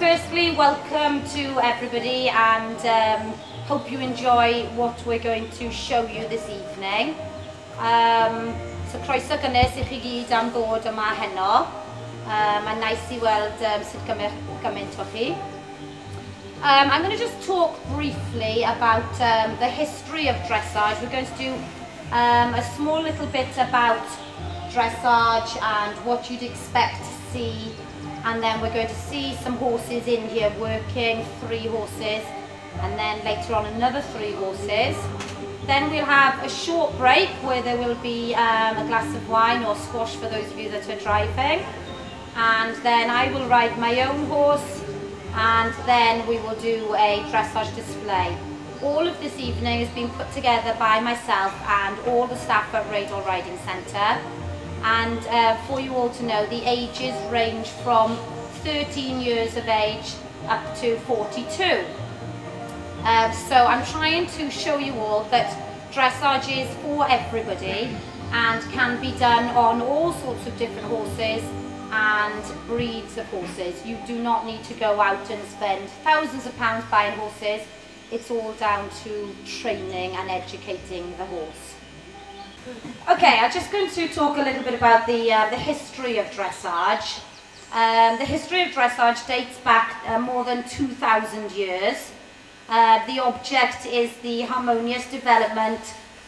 firstly, welcome to everybody, and hope you enjoy what we're going to show you this evening. So croeso gynnes I chi gyd am ddod yma heno. Mae'n nice I weld sut gymaint o chi. I'm going to just talk briefly about the history of dressage. We're going to do a small little bit about dressage and what you'd expect to see, and then we're going to see some horses in here working, 3 horses, and then later on another 3 horses. Then we'll have a short break where there will be a glass of wine or squash for those of you that are driving, and then I will ride my own horse, and then we will do a dressage display. All of this evening has been put together by myself and all the staff at Rheidol Riding Centre. And for you all to know, the ages range from 13 years of age up to 42. So I'm trying to show you all that dressage is for everybody and can be done on all sorts of different horses and breeds of horses. You do not need to go out and spend thousands of pounds buying horses. It's all down to training and educating the horse. Okay, I'm just going to talk a little bit about the history of dressage. The history of dressage dates back more than 2,000 years. The object is the harmonious development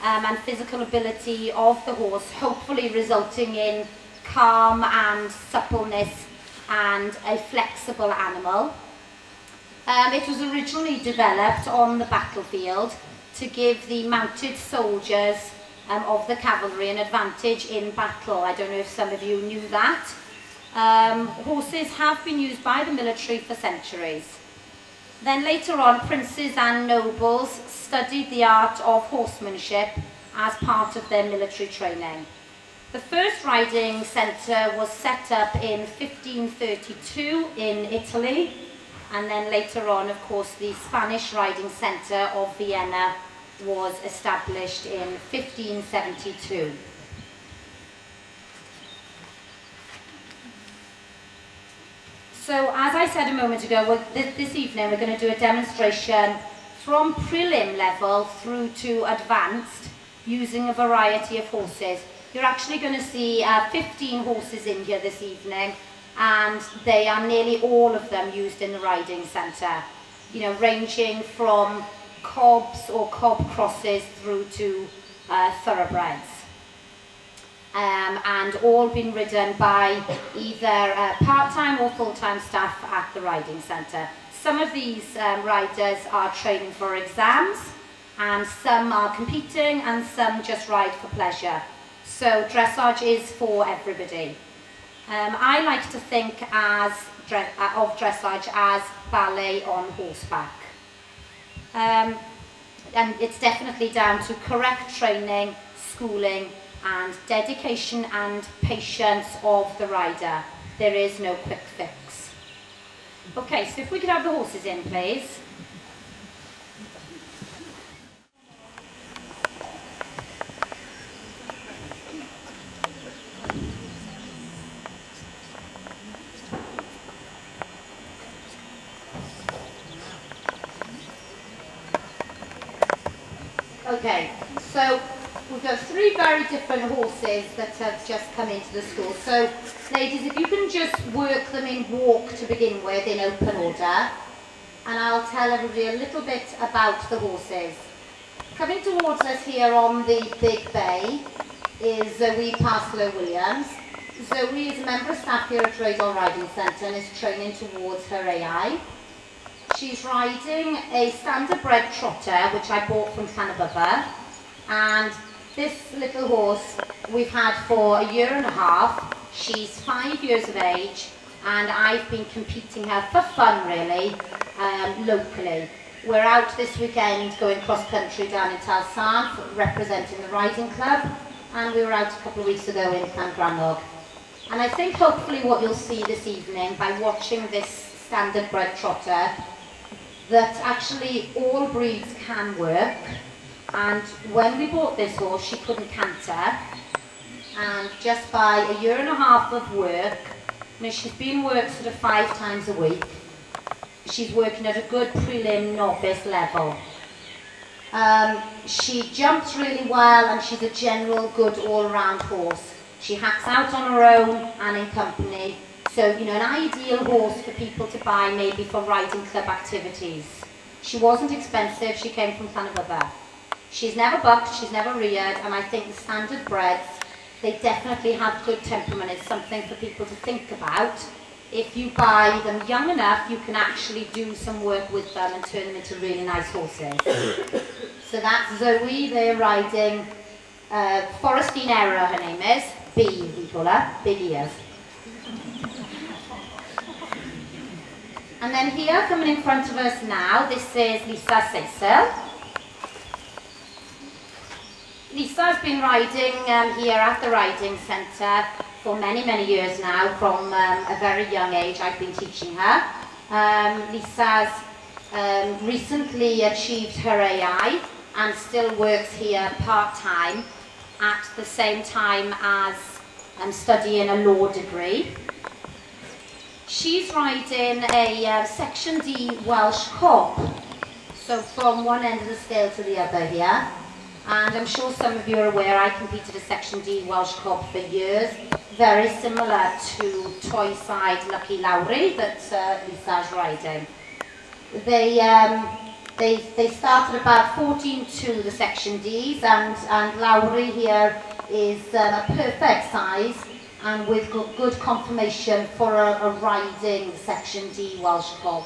and physical ability of the horse, hopefully resulting in calm and suppleness and a flexible animal. It was originally developed on the battlefield to give the mounted soldiers of the cavalry an advantage in battle. I don't know if some of you knew that. Horses have been used by the military for centuries. Then later on, princes and nobles studied the art of horsemanship as part of their military training. The first riding centre was set up in 1532 in Italy, and then later on, of course, the Spanish riding centre of Vienna was established in 1572. So, as I said a moment ago, this evening we're going to do a demonstration from prelim level through to advanced using a variety of horses. You're actually going to see 15 horses in here this evening, and they are nearly all of them used in the riding centre. You know, ranging from cobs or cob crosses through to thoroughbreds. And all been ridden by either part-time or full-time staff at the riding centre. Some of these riders are training for exams, and some are competing, and some just ride for pleasure. So dressage is for everybody. I like to think of dressage as ballet on horseback. And it's definitely down to correct training, schooling, and dedication and patience of the rider. There is no quick fix. Okay, so if we could have the horses in, please. Okay, so we've got 3 very different horses that have just come into the school. So, ladies, if you can just work them in walk to begin with in open order, and I'll tell everybody a little bit about the horses. Coming towards us here on the big bay is Zoe Parslow-Williams. Zoe is a member of staff here at Rheidol Riding Centre and is training towards her AI. She's riding a standard-bred trotter, which I bought from Llanybubba, and this little horse we've had for a year and a half. She's 5 years of age, and I've been competing her for fun, really, locally. We're out this weekend going cross-country down in Talsan, representing the riding club, and we were out a couple of weeks ago in Llangranog. And I think hopefully what you'll see this evening by watching this standard-bred trotter, that actually all breeds can work. And when we bought this horse, she couldn't canter, and just by a year and a half of work, you know, she's been worked sort of 5 times a week, she's working at a good prelim novice level. She jumps really well and she's a general good all-round horse. She hacks out on her own and in company. So, you know, an ideal horse for people to buy maybe for riding club activities. She wasn't expensive, she came from Llanymynde. She's never bucked, she's never reared, and I think the standard breds, they definitely have good temperament. It's something for people to think about. If you buy them young enough, you can actually do some work with them and turn them into really nice horses. So that's Zoe, they're riding Forestine Error, her name is. B, we call her, big ears. And then here, coming in front of us now, this is Lisa Cecil. Lisa has been riding here at the riding centre for many, many years now. From a very young age, I've been teaching her. Lisa's recently achieved her AI and still works here part-time at the same time as studying a law degree. She's riding a Section D Welsh Cob, so from one end of the scale to the other here. And I'm sure some of you are aware I competed a Section D Welsh Cob for years, very similar to Toyside Lucky Lowry that Lisa's riding. They started about 14.2 the Section Ds, and Lowry here is a perfect size and with good conformation for a riding Section D Welsh Cob.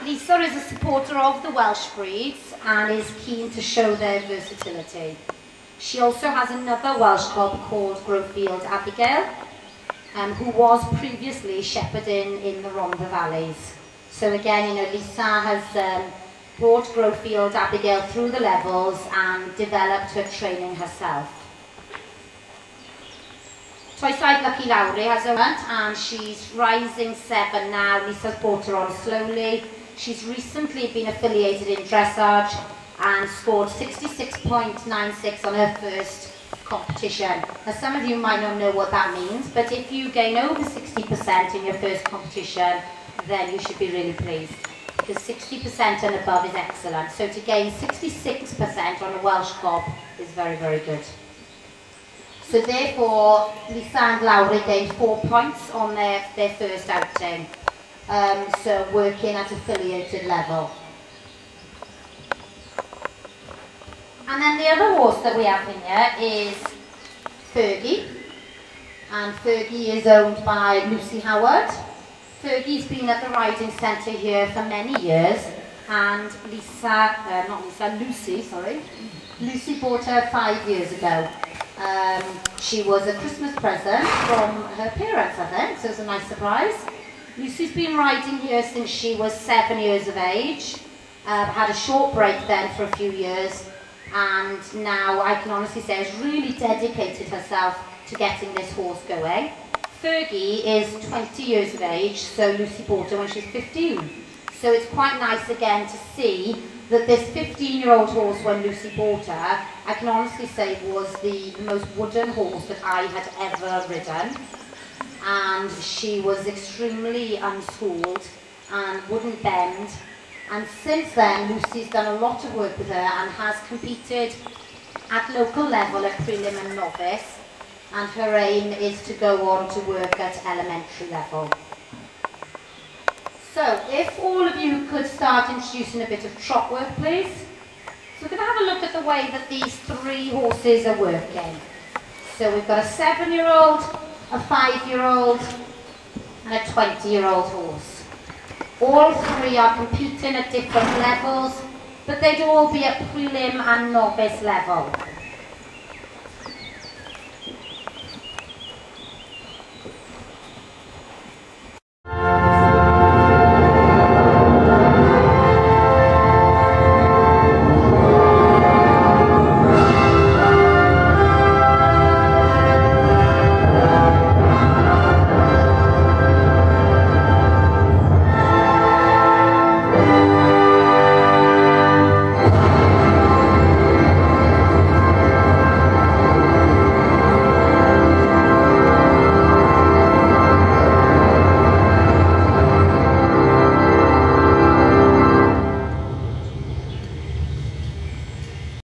Lisa is a supporter of the Welsh breeds and is keen to show their versatility. She also has another Welsh Cob called Grofield Abigail, who was previously shepherding in the Rhondda Valleys. So again, you know, Lisa has brought Grofield Abigail through the levels and developed her training herself. Toyside Lucky Lowry has a hunt and she's rising 7 now. Lisa's brought her on slowly. She's recently been affiliated in Dressage and scored 66.96 on her first competition. Now some of you might not know what that means, but if you gain over 60% in your first competition, then you should be really pleased, because 60% and above is excellent. So to gain 66% on a Welsh Cob is very, very good. So therefore, Lisa and Lowry gained 4 points on their first outing. So working at affiliated level. And then the other horse that we have in here is Fergie. And Fergie is owned by Lucy Howard. Fergie's been at the riding centre here for many years, and Lucy bought her 5 years ago. She was a Christmas present from her parents, I think, so it was a nice surprise. Lucy's been riding here since she was 7 years of age, had a short break then for a few years, and now I can honestly say has really dedicated herself to getting this horse going. Fergie is 20 years of age, so Lucy bought her when she was 15. So it's quite nice again to see that this 15-year-old horse, when Lucy bought her, I can honestly say was the most wooden horse that I had ever ridden. And she was extremely unschooled and wouldn't bend. And since then, Lucy's done a lot of work with her and has competed at local level at prelim and novice. And her aim is to go on to work at elementary level. So, if all of you could start introducing a bit of trot work, please. So we're going to have a look at the way that these 3 horses are working. So we've got a 7-year-old, a 5-year-old, and a 20-year-old horse. All 3 are competing at different levels, but they'd all be at prelim and novice level.